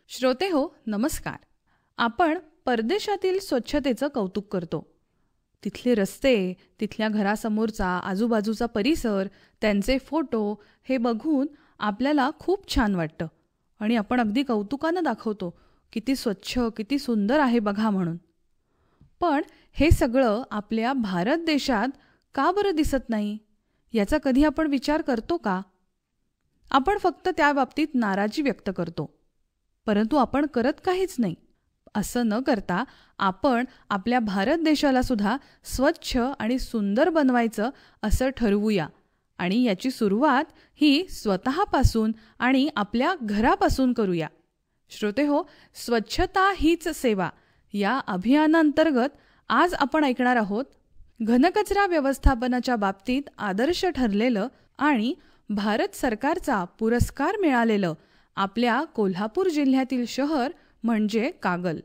श्रोते हो, नमस्कार. आपण परदेशातील स्वच्छतेचं कौतुक करतो. तिथले रस्ते, तिथल्या घरासमोरचा आजूबाजूचा परिसर, त्यांचे फोटो हे बघून आपल्याला खूप छान वाटतं आणि आपण अगदी कौतुकानं दाखवतो, किती स्वच्छ, किती सुंदर आहे बघा म्हणून. पण हे सगळं आपल्या भारत देशात का बरं दिसत नाही, याचा कधी आपण विचार करतो का? आपण फक्त त्या बाबतीत नाराजी व्यक्त करतो, परंतु आपण करत काहीच नाही. असं न करता आपण आपल्या भारत देशाला सुद्धा स्वच्छ आणि सुंदर बनवायचं असं ठरवूया आणि याची सुरुवात ही स्वतःपासून आणि आपल्या घरापासून करूया. श्रोते हो, स्वच्छता हीच सेवा या अभियानांतर्गत आज आपण ऐकणार आहोत घनकचरा व्यवस्थापनाच्या बाबतीत आदर्श ठरलेलं आणि भारत सरकारचा पुरस्कार मिळालेलं आपल्या कोल्हापूर जिल्ह्यातील शहर म्हणजे कागल.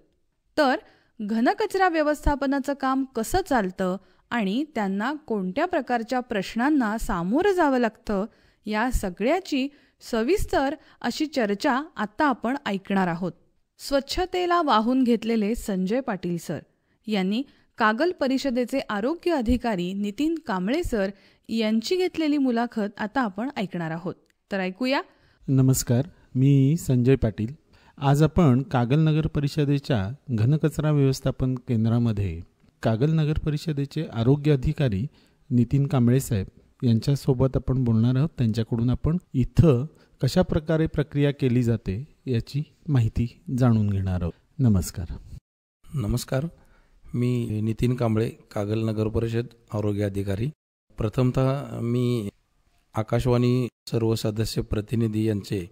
तर घनकचरा व्यवस्थापनाचं काम कसं चालतं आणि त्यांना कोणत्या प्रकारच्या प्रश्नांना सामोरं जावं लागतं, या सगळ्याची सविस्तर अशी चर्चा आत्ता आपण ऐकणार आहोत. स्वच्छतेला वाहून घेतलेले संजय पाटील सर यांनी कागल परिषदेचे आरोग्य अधिकारी नितीन कांबळे सर यांची घेतलेली मुलाखत आता आपण ऐकणार आहोत. तर ऐकूया. नमस्कार, मी संजय पाटील. आज आपण कागल नगर परिषदेच्या घनकचरा व्यवस्थापन केंद्रामध्ये कागल नगर परिषदेचे आरोग्य अधिकारी नितीन कांबळे साहेब यांच्यासोबत आपण बोलणार आहोत. त्यांच्याकडून आपण इथं कशा प्रकारे प्रक्रिया केली जाते याची माहिती जाणून घेणार आहोत. नमस्कार. नमस्कार, मी नितीन कांबळे, कागल नगर परिषद आरोग्य अधिकारी. प्रथमतः मी आकाशवाणी सर्व सदस्य प्रतिनिधी यांचे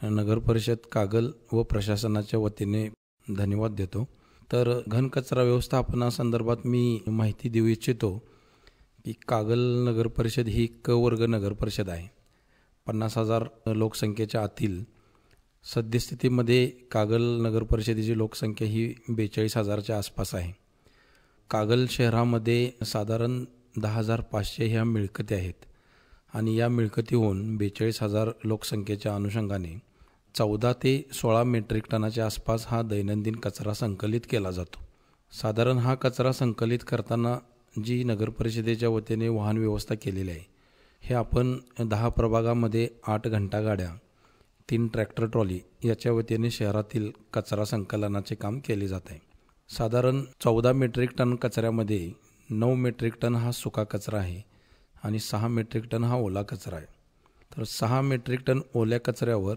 नगर परिषद कागल व प्रशासनाच्या वतीने धन्यवाद देतो. तर घनकचरा व्यवस्थापनासंदर्भात मी माहिती देऊ इच्छितो की कागल नगर परिषद ही क वर्ग नगर परिषद आहे. 50,000 लोकसंख्येच्या आतील. सद्यस्थितीमध्ये कागल नगर परिषदेची लोकसंख्या ही 42,000च्या आसपास आहे. कागल शहरामध्ये साधारण 10,500 ह्या मिळकती आहेत आणि या मिळकतीहून 42,000 लोकसंख्येच्या अनुषंगाने 14 ते 16 मेट्रिक टनाच्या आसपास हा दैनंदिन कचरा संकलित केला जातो. साधारण हा कचरा संकलित करताना जी नगर परिषदेच्या वतीने वाहन व्यवस्था केलेली आहे, हे आपण 10 प्रभागामध्ये 8 घंटा गाड्या, 3 ट्रॅक्टर ट्रॉली याच्या वतीने शहरातील कचरा संकलनाचे काम केले जात आहे. साधारण 14 मेट्रिक टन कचऱ्यामध्ये 9 मेट्रिक टन हा सुका कचरा आहे आणि 6 मेट्रिक टन हा ओला कचरा आहे. तर 6 मेट्रिक टन ओल्या कचऱ्यावर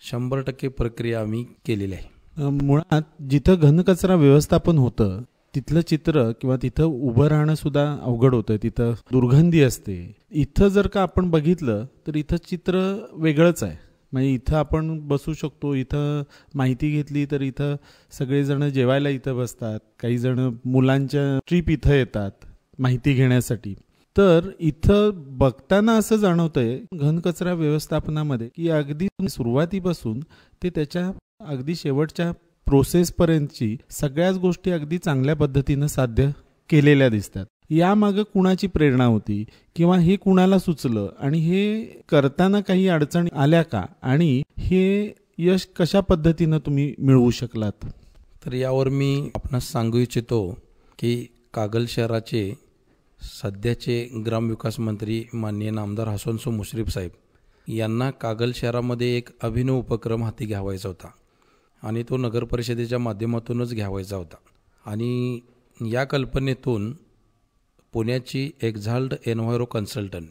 100% प्रक्रिया आम्ही केलेली आहे. मुळात जिथं घनकचरा व्यवस्थापन होतं तिथलं चित्र किंवा तिथं उभं राहणं सुद्धा अवघड होतं. तिथं दुर्गंधी असते. इथं जर का आपण बघितलं तर इथं चित्र वेगळंच आहे. म्हणजे इथं आपण बसू शकतो. इथं माहिती घेतली तर इथं सगळेजण जेवायला इथं बसतात. काही जण मुलांच्या ट्रिप इथं येतात माहिती घेण्यासाठी. तर इथं बघताना असं जाणवतंय घनकचरा व्यवस्थापनामध्ये की अगदी सुरुवातीपासून ते त्याच्या अगदी शेवटच्या प्रोसेसपर्यंतची सगळ्याच गोष्टी अगदी चांगल्या पद्धतीनं साध्य केलेल्या दिसतात. यामागं कुणाची प्रेरणा होती किंवा हे कुणाला सुचलं आणि हे करताना काही अडचणी आल्या का आणि हे यश कशा पद्धतीनं तुम्ही मिळवू शकलात? तर यावर मी आपणास सांगू इच्छितो की कागल शहराचे सध्याचे ग्रामविकास मंत्री माननीय नामदार हसनसो मुश्रीफ साहेब यांना कागल शहरामध्ये एक अभिनव उपक्रम हाती घ्यावायचा होता आणि तो नगर परिषदेच्या माध्यमातूनच घ्यावायचा होता. आणि या कल्पनेतून पुण्याची एक्झाल्ट एन्व्हायरो कन्सल्टंट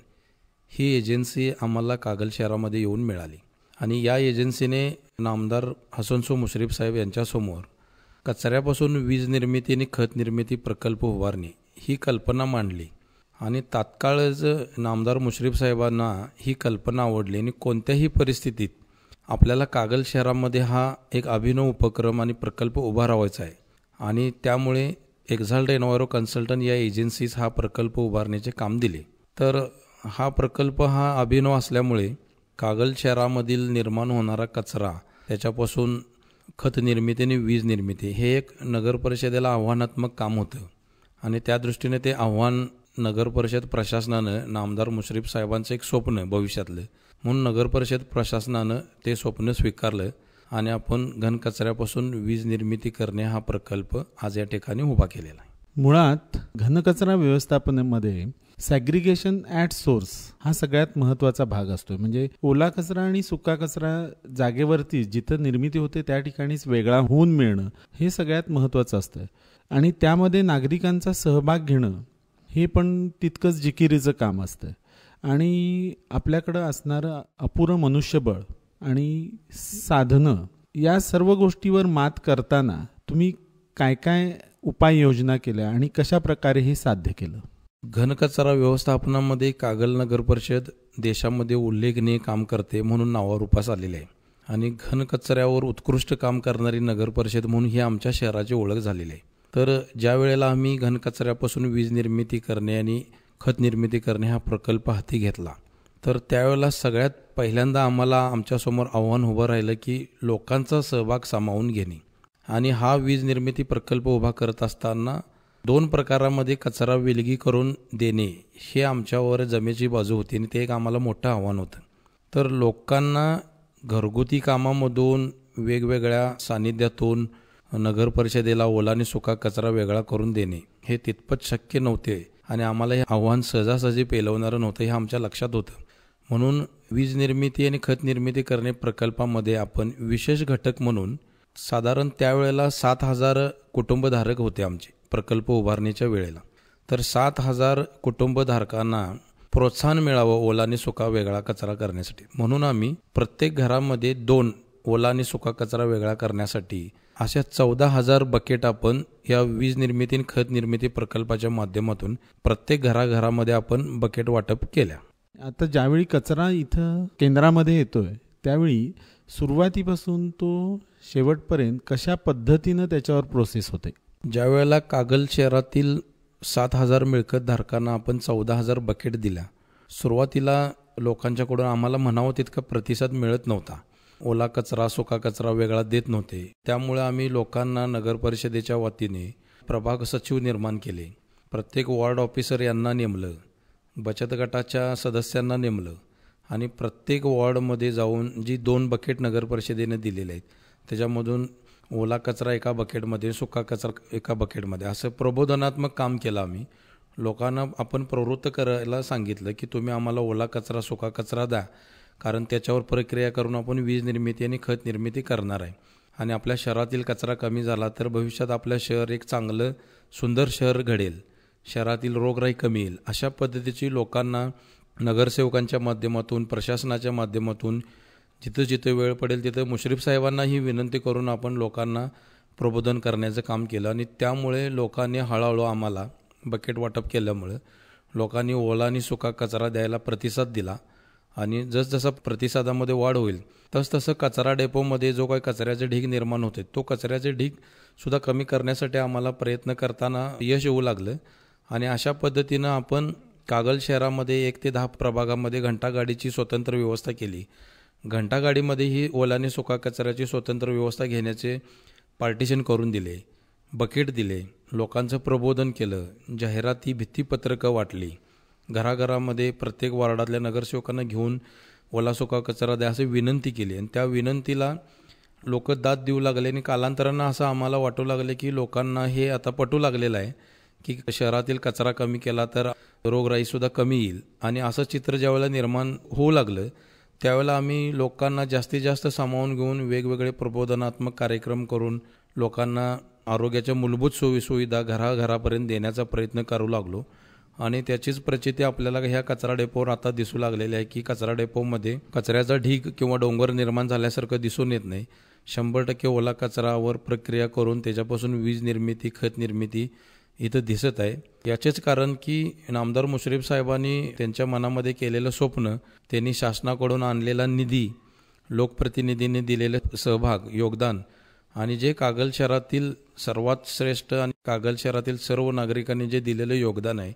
ही एजन्सी आम्हाला कागल शहरामध्ये येऊन मिळाली आणि या एजन्सीने नामदार हसनसो मुश्रीफ साहेब यांच्यासमोर कचऱ्यापासून वीज निर्मिती आणि खत निर्मिती प्रकल्प उभारणे ही कल्पना मांडली आणि तात्काळच नामदार मुश्रीफ साहेबांना ही कल्पना आवडली आणि कोणत्याही परिस्थितीत आपल्याला कागल शहरामध्ये हा एक अभिनव उपक्रम आणि प्रकल्प उभा राहायचा आहे आणि त्यामुळे एक्झाल्ट एन्व्हायरो कन्सल्टंट या एजन्सीज हा प्रकल्प उभारण्याचे काम दिले. तर हा प्रकल्प हा अभिनव असल्यामुळे कागल शहरामधील निर्माण होणारा कचरा, त्याच्यापासून खत निर्मिती आणि वीज निर्मिती हे एक नगर परिषदेला आव्हानात्मक काम होतं आणि त्या दृष्टीने ते आव्हान नगर परिषद प्रशासनानं नामदार मुश्रीफ साहेबांचं एक स्वप्न भविष्यातलं म्हणून नगर परिषद प्रशासनानं ते स्वप्न स्वीकारलं आणि आपण घनकचऱ्यापासून वीज निर्मिती करणे हा प्रकल्प आज या ठिकाणी उभा केलेला आहे. मुळात घनकचरा व्यवस्थापनामध्ये सॅग्रिगेशन ॲट सोर्स हा सगळ्यात महत्त्वाचा भाग असतो. म्हणजे ओला कचरा आणि सुका कचरा जागेवरती जिथं निर्मिती होते त्या ठिकाणीच वेगळा होऊन मिळणं हे सगळ्यात महत्त्वाचं असतं. आणि त्यामध्ये नागरिकांचा सहभाग घेणं हे पण तितकंच जिकिरीचं काम असतं. आणि आपल्याकडं असणारं अपुरं मनुष्यबळ आणि साधनं या सर्व गोष्टीवर मात करताना तुम्ही काय काय उपाययोजना केल्या आणि कशा प्रकारे हे साध्य केलं? घनकचरा व्यवस्थापनामध्ये कागल नगर परिषद देशामध्ये उल्लेखनीय काम करते म्हणून नावारूपास आलेले आहे. आणि घनकचऱ्यावर उत्कृष्ट काम करणारी नगर परिषद म्हणून ही आमच्या शहराची ओळख झालेली आहे. तर ज्या वेळेला आम्ही घनकचऱ्यापासून वीज निर्मिती करणे आणि खत निर्मिती करणे हा प्रकल्प हाती घेतला, तर त्यावेळेला सगळ्यात पहिल्यांदा आम्हाला आमच्यासमोर आव्हान उभं राहिलं की लोकांचा सहभाग सामावून घेणे. आणि हा वीज निर्मिती प्रकल्प उभा करत असताना 2 प्रकारामध्ये कचरा विलगी करून देणे हे आमच्यावर जमेची बाजू होती आणि ते एक आम्हाला मोठं आव्हान होतं. तर लोकांना घरगुती कामामधून वेगवेगळ्या सानिध्यातून नगर परिषदेला ओला आणि सुका कचरा वेगळा करून देणे हे तितपत शक्य नव्हते आणि आम्हाला हे आव्हान सहजासहजी पेलवणारं नव्हतं हे आमच्या लक्षात होतं. म्हणून वीज निर्मिती आणि खत निर्मिती करणे प्रकल्पामध्ये आपण विशेष घटक म्हणून साधारण त्यावेळेला 7,000 कुटुंबधारक होते आमचे प्रकल्प उभारणीच्या वेळेला. तर 7,000 कुटुंबधारकांना प्रोत्साहन मिळावं ओला आणि सुका वेगळा कचरा करण्यासाठी म्हणून आम्ही प्रत्येक घरामध्ये 2 ओला आणि सुका कचरा वेगळा करण्यासाठी अशा 14,000 बकेट आपण या वीज निर्मिती आणि खत निर्मिती प्रकल्पाच्या माध्यमातून प्रत्येक घराघरामध्ये आपण बकेट वाटप केल्या. आता ज्यावेळी कचरा इथं केंद्रामध्ये येतोय त्यावेळी सुरुवातीपासून तो शेवटपर्यंत कशा पद्धतीनं त्याच्यावर प्रोसेस होते? ज्या वेळेला कागल शहरातील 7,000 मिळकत धारकांना आपण 14,000 बकेट दिल्या, सुरुवातीला लोकांच्याकडून आम्हाला म्हणावं तितका प्रतिसाद मिळत नव्हता. ओला कचरा सुका कचरा वेगळा देत नव्हते. त्यामुळे आम्ही लोकांना नगर परिषदेच्या वतीने प्रभाग सचिव निर्माण केले, प्रत्येक वॉर्ड ऑफिसर यांना नेमलं, बचत गटाच्या सदस्यांना नेमलं आणि प्रत्येक वॉर्डमध्ये जाऊन जी 2 बकेट नगर परिषदेने दिलेले आहेत त्याच्यामधून ओला कचरा एका बकेटमध्ये सुका कचरा एका बकेटमध्ये असं प्रबोधनात्मक काम केलं. आम्ही लोकांना आपण प्रवृत्त करायला सांगितलं की तुम्ही आम्हाला ओला कचरा सुका कचरा द्या, कारण त्याच्यावर प्रक्रिया करून आपण वीज निर्मिती आणि खत निर्मिती करणार आहे. आणि आपल्या शहरातील कचरा कमी झाला तर भविष्यात आपलं शहर एक चांगलं सुंदर शहर घडेल, शहरातील रोगराई कमी येईल. अशा पद्धतीची लोकांना नगरसेवकांच्या माध्यमातून प्रशासनाच्या माध्यमातून जिथं जिथं वेळ पडेल तिथं मुश्रीफ साहेबांना ही विनंती करून आपण लोकांना प्रबोधन करण्याचं काम केलं. आणि त्यामुळे लोकांनी हळूहळू आम्हाला बकेट वाटप केल्यामुळं लोकांनी ओला आणि सुका कचरा द्यायला प्रतिसाद दिला. आणि जसजसा प्रतिसादामध्ये वाढ होईल तसतसं कचरा डेपोमध्ये जो काही कचऱ्याचे ढीग निर्माण होते तो कचऱ्याचे ढीगसुद्धा कमी करण्यासाठी आम्हाला प्रयत्न करताना यश येऊ लागलं. आणि अशा पद्धतीनं आपण कागल शहरामध्ये 1 ते 10 प्रभागामध्ये घंटागाडीची स्वतंत्र व्यवस्था केली. घंटागाडीमध्ये ही ओला आणि सुका कचऱ्याची स्वतंत्र व्यवस्था घेण्याचे पार्टिशन करून दिले, बकेट दिले, लोकांचं प्रबोधन केलं, जाहिराती भित्तीपत्रकं वाटली, घराघरामध्ये प्रत्येक वार्डातल्या नगरसेवकांना घेऊन ओला सुका कचरा द्या अशी विनंती केली. आणि त्या विनंतीला लोक दाद देऊ लागले आणि कालांतरानं असं आम्हाला वाटू लागले की लोकांना हे आता पटू लागलेलं आहे की शहरातील कचरा कमी केला तर रोगराईसुद्धा कमी येईल. आणि असं चित्र ज्यावेळेला निर्माण होऊ लागलं त्यावेळेला आम्ही लोकांना जास्तीत जास्त सामावून घेऊन वेगवेगळे प्रबोधनात्मक कार्यक्रम करून लोकांना आरोग्याच्या मूलभूत सोयीसुविधा घराघरापर्यंत देण्याचा प्रयत्न करू लागलो. आणि त्याचीच प्रचिती आपल्याला ह्या कचरा डेपोवर आता दिसू लागलेली आहे की कचरा डेपोमध्ये कचऱ्याचा ढीग किंवा डोंगर निर्माण झाल्यासारखं दिसून येत नाही. 100% ओला कचरावर प्रक्रिया करून त्याच्यापासून वीज निर्मिती खत निर्मिती इथं दिसत आहे. याचेच कारण की नामदार मुश्रीफ साहेबांनी त्यांच्या मनामध्ये केलेलं स्वप्न, त्यांनी शासनाकडून आणलेला निधी, लोकप्रतिनिधींनी दिलेलं सहभाग योगदान आणि जे कागल शहरातील सर्वात श्रेष्ठ आणि कागल शहरातील सर्व नागरिकांनी जे दिलेलं योगदान आहे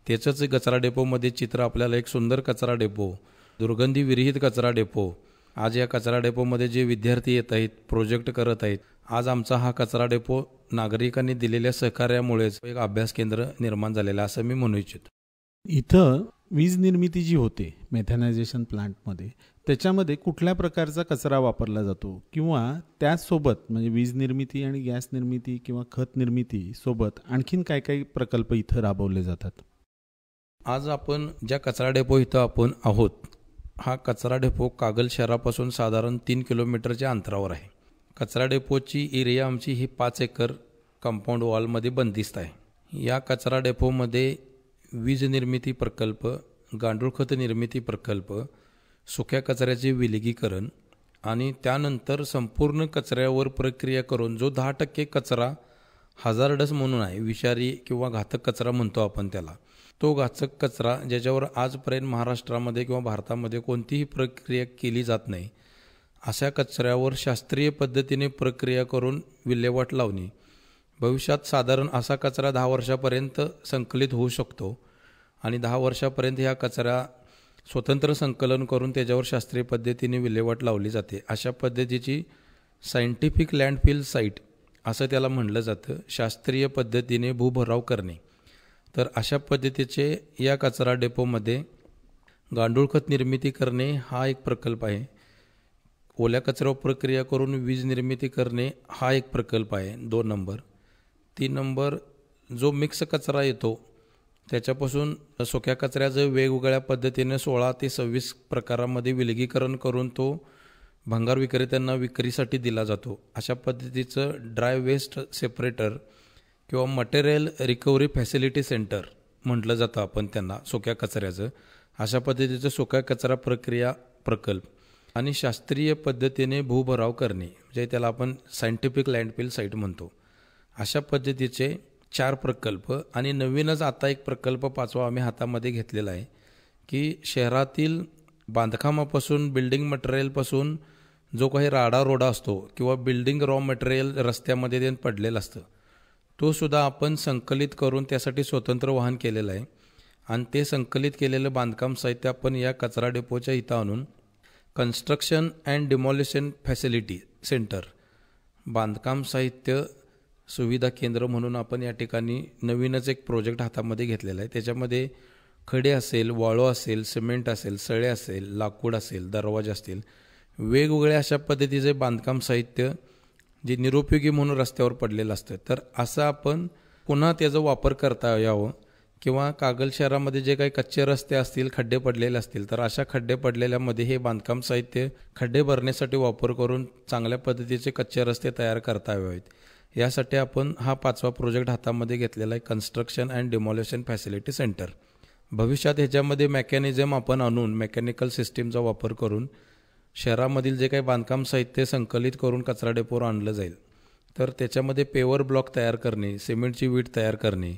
त्याचंच कचरा डेपोमध्ये चित्र आपल्याला एक सुंदर कचरा डेपो, दुर्गंधी विरहित कचरा डेपो, आज या कचरा डेपोमध्ये जे विद्यार्थी येत आहेत, प्रोजेक्ट करत आहेत, आज आमचा हा कचरा डेपो नागरिकांनी दिलेल्या सहकार्यामुळेच एक अभ्यास केंद्र निर्माण झालेलं असं मी म्हणू इच्छितो. इथं वीज निर्मिती जी होते मेथॅनायझेशन प्लांटमध्ये त्याच्यामध्ये कुठल्या प्रकारचा कचरा वापरला जातो किंवा त्याचसोबत म्हणजे वीज निर्मिती आणि गॅस निर्मिती किंवा खत निर्मिती सोबत आणखीन काय काय प्रकल्प इथं राबवले जातात? आज आपण ज्या कचरा डेपो इथं आपण आहोत, हा कचरा डेपो कागल शहरापासून साधारण 3 किलोमीटरच्या अंतरावर आहे. कचरा डेपोची एरिया आमची ही 5 एकर कंपाऊंड वॉलमध्ये बंदिस्त आहे. या कचरा डेपोमध्ये वीज निर्मिती प्रकल्प, गांडूळ खत निर्मिती प्रकल्प, सुक्या कचऱ्याचे विलगीकरण आणि त्यानंतर संपूर्ण कचऱ्यावर प्रक्रिया करून जो 10% कचरा हजार्डस म्हणून आहे, विषारी किंवा घातक कचरा म्हणतो आपण त्याला, तो घातक कचरा ज्याच्यावर आजपर्यंत महाराष्ट्रामध्ये किंवा भारतामध्ये कोणतीही प्रक्रिया केली जात नाही, अशा कचऱ्यावर शास्त्रीय पद्धतीने प्रक्रिया करून विल्हेवाट लावणे. भविष्यात साधारण असा कचरा 10 वर्षापर्यंत संकलित होऊ शकतो आणि 10 वर्षापर्यंत ह्या कचरा स्वतंत्र संकलन करून त्याच्यावर शास्त्रीय पद्धतीने विल्हेवाट लावली जाते. अशा पद्धतीची सायंटिफिक लँडफिल साईट असं त्याला म्हणलं जातं, शास्त्रीय पद्धतीने भूभराव करणे. तर अशा पद्धतीचे या कचरा डेपोमध्ये गांडूळ खत निर्मिती करणे हा एक प्रकल्प आहे. ओल्या कचऱ्यावर प्रक्रिया करून वीज निर्मिती करणे हा एक प्रकल्प आहे 2 नंबर. 3 नंबर जो मिक्स कचरा येतो त्याच्यापासून सुक्या कचऱ्याचं वेगवेगळ्या पद्धतीने 16 ते 26 प्रकारामध्ये विलगीकरण करून तो भंगार विक्रेत्यांना विक्रीसाठी दिला जातो. अशा पद्धतीचं ड्राय वेस्ट सेपरेटर किंवा मटेरियल रिकव्हरी फॅसिलिटी सेंटर म्हटलं जातं आपण त्यांना सुक्या कचऱ्याचं. अशा पद्धतीचं सुक्या कचरा प्रक्रिया प्रकल्प आणि शास्त्रीय पद्धतीने भूभराव करणे, म्हणजे त्याला आपण सायंटिफिक लँडफिल साईट म्हणतो. अशा पद्धतीचे 4 प्रकल्प आणि नवीनच आता एक प्रकल्प 5वा आम्ही हातामध्ये घेतलेला आहे की शहरातील बांधकामापासून बिल्डिंग मटेरियलपासून जो काही राडा रोडा असतो किंवा बिल्डिंग रॉ मटेरियल रस्त्यामध्ये ते पडलेलं असतं, तो सुद्धा आपण संकलित करून त्यासाठी स्वतंत्र वाहन केलेलं आहे आणि ते संकलित केलेलं बांधकाम साहित्य आपण या कचरा डेपोच्या इथं आणून construction and demolition facility centre, बांधकाम साहित्य सुविधा केंद्र म्हणून आपण या ठिकाणी नवीनच एक प्रोजेक्ट हातामध्ये घेतलेला आहे. त्याच्यामध्ये खडे असेल, वाळू असेल, सिमेंट असेल, सळे असेल, लाकूड असेल, दरवाजे असतील, वेगवेगळ्या अशा पद्धतीचे बांधकाम साहित्य जे निरुपयोगी म्हणून रस्त्यावर पडलेलं असतं, तर असं आपण पुन्हा त्याचा वापर करता यावं. किंवा कागल शहरामध्ये जे काही कच्चे रस्ते असतील, खड्डे पडलेले असतील, तर अशा खड्डे पडलेल्यामध्ये हे बांधकाम साहित्य खड्डे भरण्यासाठी वापर करून चांगल्या पद्धतीचे कच्चे रस्ते तयार करता यावेत. यासाठी आपण हा 5वा प्रोजेक्ट हातामध्ये घेतलेला आहे, construction and demolition facility centre. भविष्यात ह्याच्यामध्ये मेकॅनिझम आपण आणून मेकॅनिकल सिस्टीमचा वापर करून शहरामधील जे काही बांधकाम साहित्य संकलित करून कचरा डेपोवर आणलं जाईल, तर त्याच्यामध्ये पेवर ब्लॉक तयार करणे, सिमेंटची वीट तयार करणे,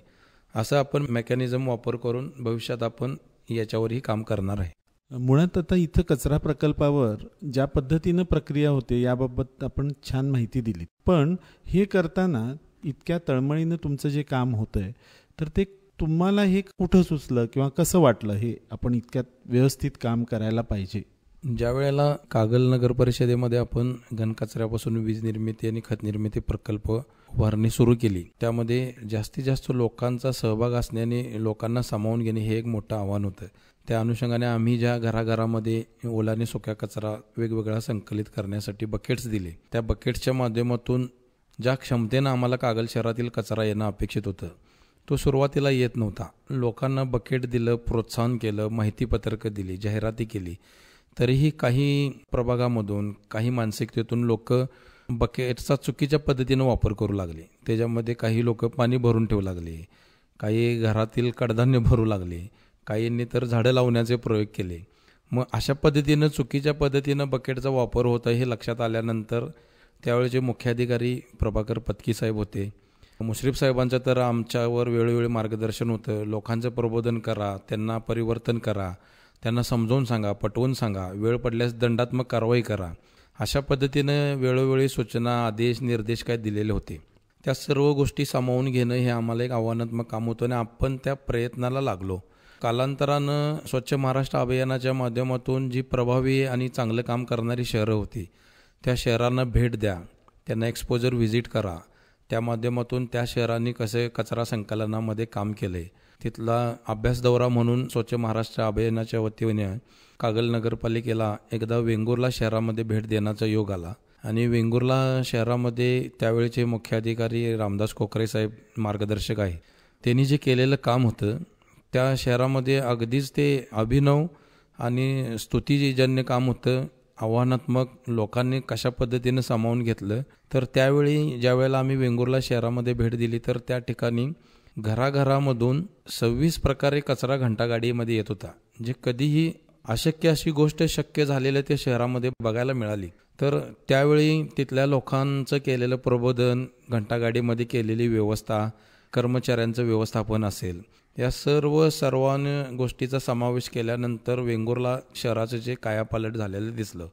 असं आपण मेकॅनिझम वापर करून भविष्यात आपण याच्यावरही काम करणार आहे. मुळात आता इथं कचरा प्रकल्पावर ज्या पद्धतीनं प्रक्रिया होते याबाबत आपण छान माहिती दिली, पण हे करताना इतक्या तळमळीनं तुमचं जे काम होतंय, तर ते तुम्हाला हे कुठं सुचलं किंवा कसं वाटलं हे आपण इतक्यात व्यवस्थित काम करायला पाहिजे? ज्या वेळेला कागल नगर परिषदेमध्ये आपण घनकचऱ्यापासून वीज निर्मिती आणि खत निर्मिती प्रकल्प उभारणी सुरू केली, त्यामध्ये जास्तीत जास्त लोकांचा सहभाग असण्याने लोकांना सामावून घेणे हे एक मोठं आव्हान होतं. त्या अनुषंगाने आम्ही ज्या घराघरामध्ये ओला आणि सुक्या कचरा वेगवेगळा संकलित करण्यासाठी बकेट्स दिले, त्या बकेट्सच्या माध्यमातून ज्या क्षमतेनं आम्हाला कागल शहरातील कचरा येणं अपेक्षित होतं, तो सुरुवातीला येत नव्हता. लोकांना बकेट दिलं, प्रोत्साहन केलं, माहितीपत्रकं दिली, जाहिराती केली, तरीही काही प्रभागामधून काही मानसिकतेतून लोक बकेटचा चुकीच्या पद्धतीनं वापर करू लागले. त्याच्यामध्ये काही लोक पाणी भरून ठेवू लागले, काही घरातील कडधान्य भरू लागले, काहींनी तर झाडं लावण्याचे प्रयोग केले. मग अशा पद्धतीनं चुकीच्या पद्धतीनं बकेटचा वापर होता हे लक्षात आल्यानंतर त्यावेळेचे मुख्याधिकारी प्रभाकर पत्की साहेब होते. मुश्रीफ साहेबांचं तर आमच्यावर वेळोवेळी मार्गदर्शन होतं. लोकांचं प्रबोधन करा, त्यांना परिवर्तन करा, त्यांना समजावून सांगा, पटवून सांगा, वेळ पडल्यास दंडात्मक कारवाई करा, अशा पद्धतीनं वेळोवेळी सूचना, आदेश, निर्देश काय दिलेले होते. त्या सर्व गोष्टी सामावून घेणं हे आम्हाला एक आव्हानात्मक काम होतं आणि आपण त्या प्रयत्नाला लागलो. कालांतरानं स्वच्छ महाराष्ट्र अभियानाच्या माध्यमातून जी प्रभावी आणि चांगलं काम करणारी शहरं होती, त्या शहरांना भेट द्या, त्यांना एक्सपोजर व्हिजिट करा, त्या माध्यमातून त्या शहरांनी कसे कचरा संकलनामध्ये काम केले, तिथला अभ्यास दौरा म्हणून स्वच्छ महाराष्ट्र अभियानाच्या वतीने कागल नगरपालिकेला एकदा वेंगुर्ला शहरामध्ये भेट देण्याचा योग आला आणि वेंगुर्ला शहरामध्ये त्यावेळेचे मुख्य अधिकारी रामदास कोकरे साहेब मार्गदर्शक आहे. त्यांनी जे केलेलं काम होतं त्या शहरामध्ये अगदीच ते अभिनव आणि स्तुतीजन्य काम होतं. आव्हानात्मक लोकांनी कशा पद्धतीनं सामावून घेतलं तर त्यावेळी ज्यावेळेला आम्ही वेंगुर्ला शहरामध्ये भेट दिली तर त्या ठिकाणी घराघरामधून 26 प्रकारे कचरा घंटागाडीमध्ये येत होता. जे कधीही अशक्य अशी गोष्ट शक्य झालेलं त्या शहरामध्ये बघायला मिळाली. तर त्यावेळी तिथल्या लोकांचं केलेलं प्रबोधन, घंटागाडीमध्ये केलेली व्यवस्था, कर्मचाऱ्यांचं व्यवस्थापन असेल, या सर्वांनी गोष्टीचा समावेश केल्यानंतर वेंगुर्ला शहराचं जे कायापालट झालेलं दिसलं.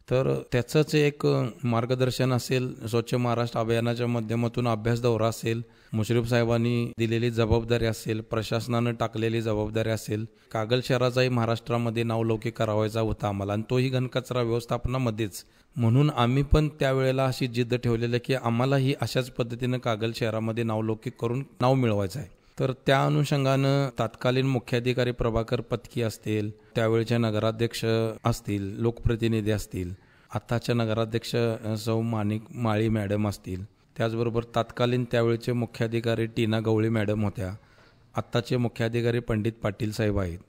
तर त्याचंच एक मार्गदर्शन असेल, स्वच्छ महाराष्ट्र अभियानाच्या माध्यमातून अभ्यास दौरा असेल, मुश्रीफ साहेबांनी दिलेली जबाबदारी असेल, प्रशासनानं टाकलेली जबाबदारी असेल, कागल शहराचाही महाराष्ट्रामध्ये नावलौकिक करावायचा होता आम्हाला आणि तोही घनकचरा व्यवस्थापनामध्येच. म्हणून आम्ही पण त्यावेळेला अशी जिद्द ठेवलेली की आम्हालाही अशाच पद्धतीनं कागल शहरामध्ये नावलौकिक करून नाव मिळवायचं आहे. तर त्या अनुषंगानं तत्कालीन मुख्याधिकारी प्रभाकर पत्की असतील, त्यावेळेच्या नगराध्यक्ष असतील, लोकप्रतिनिधी असतील, आत्ताच्या नगराध्यक्ष सौ माळी मॅडम असतील, त्याचबरोबर तत्कालीन त्यावेळेचे मुख्याधिकारी टीना गवळी मॅडम होत्या, आत्ताचे मुख्याधिकारी पंडित पाटील साहेब आहेत.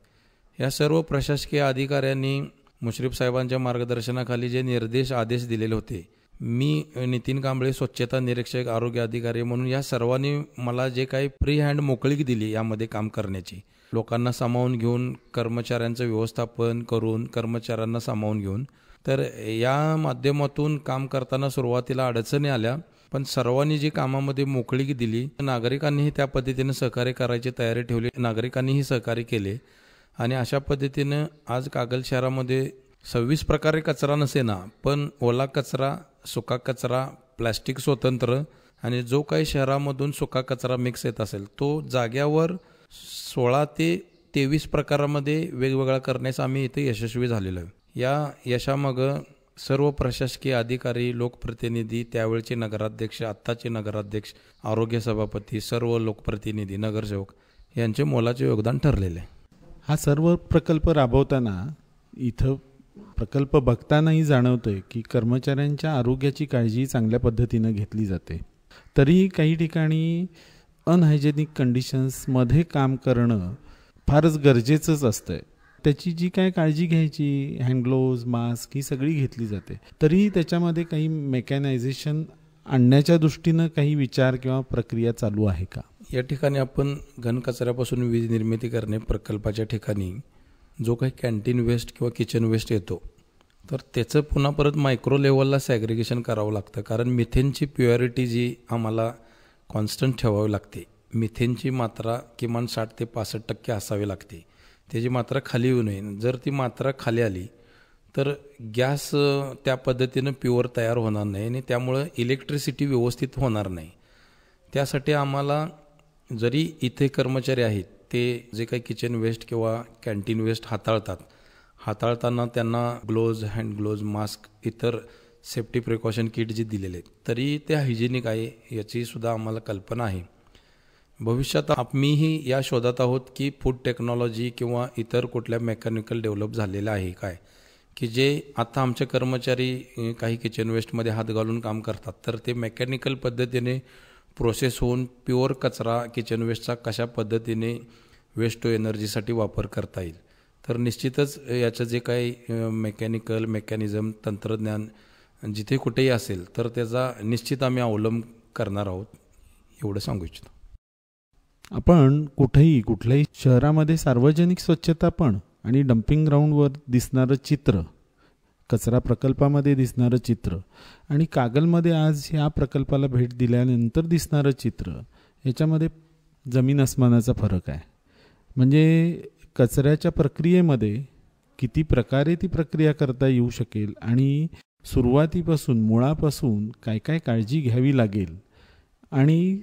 या सर्व प्रशासकीय अधिकाऱ्यांनी मुश्रीफ साहेबांच्या मार्गदर्शनाखाली जे निर्देश आदेश दिलेले होते, मी नितीन कांबळे स्वच्छता निरीक्षक आरोग्य अधिकारी म्हणून या सर्वांनी मला जे काही फ्री हँड मोकळीक दिली यामध्ये काम करण्याची, लोकांना सामावून घेऊन कर्मचाऱ्यांचं व्यवस्थापन करून कर्मचाऱ्यांना सामावून घेऊन, तर या माध्यमातून काम करताना सुरुवातीला अडचणी आल्या, पण सर्वांनी जी कामामध्ये मोकळीक दिली, नागरिकांनीही त्या पद्धतीने सहकार्य करायची तयारी ठेवली, नागरिकांनीही सहकार्य केले आणि अशा पद्धतीनं आज कागल शहरामध्ये 26 प्रकारे कचरा नसेना, पण ओला कचरा, सुका कचरा, प्लॅस्टिक स्वतंत्र आणि जो काही शहरामधून सुका कचरा मिक्स येत असेल तो जाग्यावर 16 ते 23 प्रकारामध्ये वेगवेगळा करण्यास आम्ही इथे यशस्वी झालेलो आहे. या यशामागं सर्व प्रशासकीय अधिकारी, लोकप्रतिनिधी, त्यावेळचे नगराध्यक्ष, आत्ताचे नगराध्यक्ष, आरोग्य सभापती, सर्व लोकप्रतिनिधी, नगरसेवक यांचे मोलाचे योगदान ठरलेले आहे. हा सर्व प्रकल्प राबवताना इथं प्रकल्प बघतानाही जाणवतंय की कर्मचाऱ्यांच्या आरोग्याची काळजी चांगल्या पद्धतीनं घेतली जाते. तरीही काही ठिकाणी अनहायजेनिक कंडिशन्समध्ये काम करणं फारच गरजेचंच असतंय. त्याची जी काय काळजी घ्यायची, हँडग्लोव्ज, मास्क ही सगळी घेतली जाते. तरीही त्याच्यामध्ये काही मेकॅनायझेशन आणण्याच्या दृष्टीनं काही विचार किंवा प्रक्रिया चालू आहे का? या ठिकाणी आपण घनकचऱ्यापासून वीज निर्मिती करणे प्रकल्पाच्या ठिकाणी जो काही कॅन्टीन वेस्ट किंवा किचन वेस्ट येतो तर त्याचं पुन्हा परत मायक्रो लेवलला सॅग्रिगेशन करावं लागतं. कारण मिथेनची प्युरिटी जी आम्हाला कॉन्स्टंट ठेवावी लागते, मिथेनची मात्रा किमान 60 ते 65% असावी लागते, त्याची मात्रा खाली येऊ नये. जर ती मात्रा खाली आली तर गॅस त्या पद्धतीनं प्युअर तयार होणार नाही आणि त्यामुळं इलेक्ट्रिसिटी व्यवस्थित होणार नाही. त्यासाठी आम्हाला जरी इथे कर्मचारी आहेत ते जे काही किचन वेस्ट किंवा कॅन्टीन वेस्ट हाताळताना त्यांना ग्लोव्ज, हँड ग्लोव्ज, मास्क, इतर सेफ्टी प्रिकॉशन किट जे दिलेले आहेत तरी ते हायजेनिक आहे याची सुद्धा आम्हाला कल्पना आहे. भविष्यात आम्हीही या शोधात आहोत की फूड टेक्नॉलॉजी किंवा इतर कुठल्या मेकॅनिकल डेव्हलप झालेलं आहे काय, की जे आता आमचे कर्मचारी काही किचन वेस्टमध्ये हात घालून काम करतात तर ते मेकॅनिकल पद्धतीने प्रोसेस होऊन प्युअर कचरा किचन वेस्टचा कशा पद्धतीने वेस्ट टू एनर्जीसाठी वापर करता येईल. तर निश्चितच याचं जे काही मेकॅनिझम, तंत्रज्ञान जिथे कुठेही असेल तर त्याचा निश्चित आम्ही अवलंब करणार आहोत, एवढं सांगू इच्छितो. आपण कुठल्याही शहरामध्ये सार्वजनिक स्वच्छता पण आणि डम्पिंग ग्राउंडवर दिसणारं चित्र, कचरा प्रकल्पामध्ये दिसणारं चित्र आणि कागलमध्ये आज ह्या प्रकल्पाला भेट दिल्यानंतर दिसणारं चित्र याच्यामध्ये जमीन आसमानाचा फरक आहे. म्हणजे कचऱ्याच्या प्रक्रियेमध्ये किती प्रकारे ती प्रक्रिया करता येऊ शकेल आणि सुरुवातीपासून मुळापासून काय काय काळजी घ्यावी लागेल आणि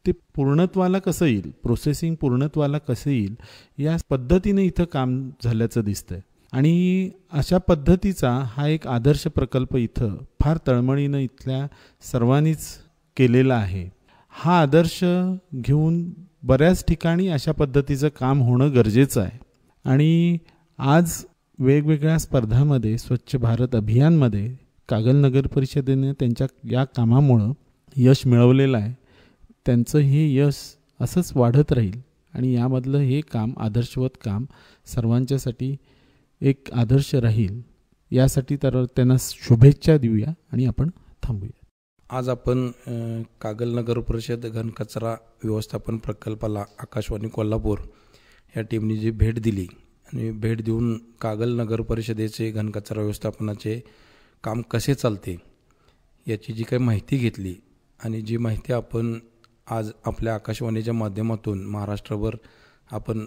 ते पूर्णत्वाला कसं येईल, प्रोसेसिंग पूर्णत्वाला कसं येईल या पद्धतीने इथं काम झाल्याचं दिसतंय. आणि अशा पद्धतीचा हा एक आदर्श प्रकल्प इथं फार तळमळीनं इथल्या सर्वांनीच केलेला आहे. हा आदर्श घेऊन बऱ्याच ठिकाणी अशा पद्धतीचं काम होणं गरजेचं आहे. आणि आज वेगवेगळ्या स्पर्धांमध्ये स्वच्छ भारत अभियानमध्ये कागल नगर परिषदेने त्यांच्या या कामामुळं यश मिळवलेलं आहे. त्यांचं हे यश असंच वाढत राहील आणि यामधलं हे काम, आदर्शवत काम सर्वांच्यासाठी एक आदर्श राहील. यासाठी तर त्यांना शुभेच्छा देऊया आणि आपण थांबूया. आज आपण कागल नगर परिषद घनकचरा व्यवस्थापन प्रकल्पाला आकाशवाणी कोल्हापूर या टीमने जी भेट दिली आणि भेट देऊन कागल नगर परिषदेचे घनकचरा व्यवस्थापनाचे काम कसे चालते याची जी काही माहिती घेतली आणि जी माहिती आपण आज आपल्या आकाशवाणीच्या माध्यमातून महाराष्ट्रभर आपण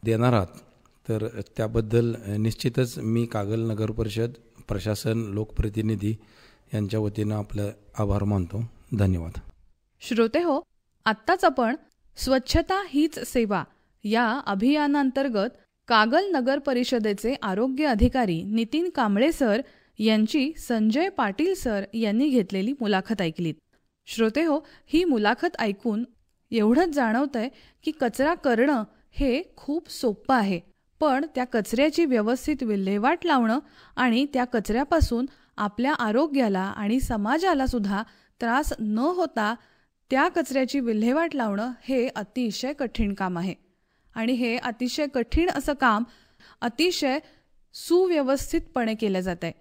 देणार आहात, तर त्याबद्दल निश्चितच मी कागल नगर परिषद प्रशासन, लोकप्रतिनिधी यांच्या वतीनं आपलं आभार मानतो. धन्यवाद. श्रोते हो, आत्ताच आपण स्वच्छता हीच सेवा या अभियानांतर्गत कागल नगर परिषदेचे आरोग्य अधिकारी नितीन कांबळे सर यांची संजय पाटील सर यांनी घेतलेली मुलाखत ऐकलीत. श्रोते हो, ही मुलाखत ऐकून एवढंच जाणवतंय की कचरा करणं हे खूप सोपं आहे, पण त्या कचऱ्याची व्यवस्थित विल्हेवाट लावणं आणि त्या कचऱ्यापासून आपल्या आरोग्याला आणि समाजाला सुद्धा त्रास न होता त्या कचऱ्याची विल्हेवाट लावणं हे अतिशय कठीण काम आहे. आणि हे अतिशय कठीण असं काम अतिशय सुव्यवस्थितपणे केलं जात आहे.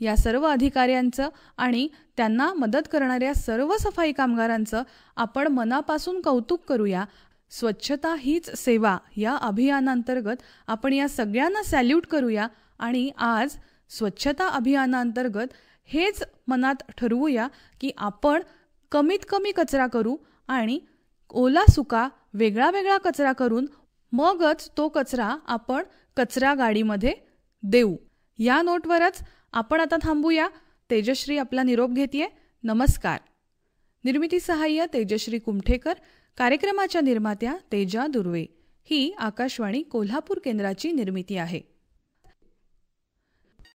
या सर्व अधिकाऱ्यांचं आणि त्यांना मदत करणाऱ्या सर्व सफाई कामगारांचं आपण मनापासून कौतुक करूया. स्वच्छता हीच सेवा या अभियानांतर्गत आपण या सगळ्यांना सॅल्यूट करूया आणि आज स्वच्छता अभियानांतर्गत हेच मनात ठरवूया की आपण कमीत कमी कचरा करू आणि ओला सुका वेगळा वेगळा कचरा करून मगच तो कचरा आपण कचरा गाडीमध्ये देऊ. या नोटवरच आपण आता थांबूया. तेजश्री आपला निरोप घेतेय. नमस्कार. निर्मिती सहाय्य तेजश्री कुमठेकर. कार्यक्रमाच्या निर्मात्या तेजा दुर्वे. ही आकाशवाणी कोल्हापूर केंद्राची निर्मिती आहे.